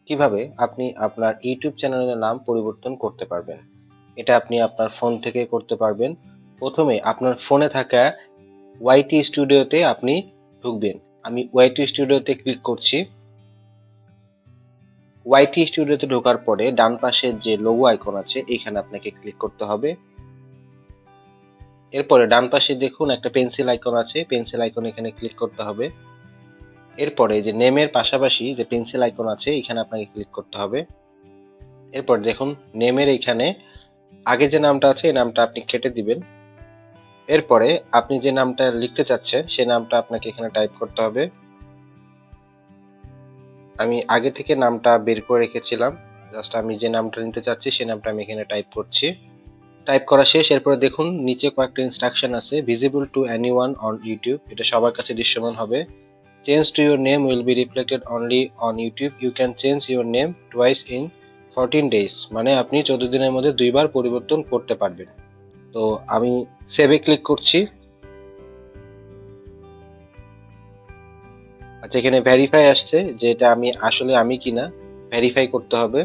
কিভাবে আপনি আপনার ইউটিউব চ্যানেলের নাম পরিবর্তন করতে পারবেন। এটা আপনি আপনার ফোন থেকে করতে পারবেন। প্রথমে আপনার ফোনে থাকা ওয়াইটি স্টুডিওতে আপনি ঢুকবেন। আমি ওয়াইটি স্টুডিওতে ক্লিক করছি। ওয়াইটি স্টুডিওতে ঢোকার পরে ডান পাশে যে লোগো আইকন আছে এখানে আপনাকে ক্লিক করতে হবে। এরপরে ডান পাশে দেখুন একটা পেন্সিল আইকন আছে, পেন্সিল আইকন এখানে ক্লিক করতে হবে। এরপরে যে নেমের পাশাপাশি যে পেন্সিল আইকন আছে এখানে আপনাকে ক্লিক করতে হবে। এরপর দেখুন নেমের এখানে আগে যে নামটা আছে এই নামটা আপনি কেটে দিবেন। এরপরে আপনি যে নামটা লিখতে চাচ্ছেন সেই নামটা আপনাকে এখানে টাইপ করতে হবে। আমি আগে থেকে নামটা বের করে রেখেছিলাম, জাস্ট আমি যে নামটা নিতে চাচ্ছি সেই নামটা আমি এখানে টাইপ করছি। টাইপ করা শেষ। এরপরে দেখুন নিচে কয়েকটা ইনস্ট্রাকশন আছে, visible to anyone on YouTube, এটা সবার কাছে দৃশ্যমান হবে। Change to your name will be reflected only on YouTube, you can change your name twice in 14 days, মানে আপনি 14 দিনের মধ্যে দুইবার পরিবর্তন করতে পারবেন। তো আমি সেভে ক্লিক করছি। আচ্ছা, এখানে ভেরিফাই আসছে যে এটা আমি কিনা, ভেরিফাই করতে হবে।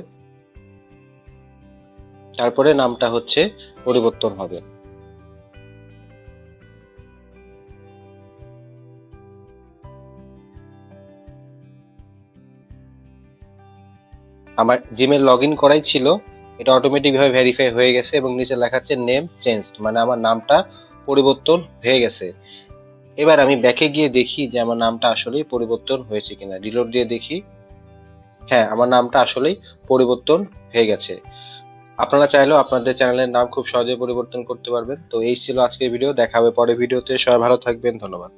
তারপরে নামটা হচ্ছে পরিবর্তন হবে। আমার জিমেল লগ ইন করাই ছিল, এটা অটোমেটিক ভাবে ভেরিফাই হয়ে গেছে এবং নিচে লেখা আছে নেম চেঞ্জড, মানে আমার নামটা পরিবর্তন হয়ে গেছে। এবার আমি ব্যাকে গিয়ে দেখি যে আমার নামটা আসলেই পরিবর্তন হয়েছে কিনা, রিলোড দিয়ে দেখি। হ্যাঁ, আমার নামটা আসলেই পরিবর্তন হয়ে গেছে। আপনারা চাইলেও আপনাদের চ্যানেলের নাম খুব সহজে পরিবর্তন করতে পারবেন। তো এই ছিল আজকের ভিডিও, দেখা হবে পরের ভিডিওতে। সবাই ভালো থাকবেন, ধন্যবাদ।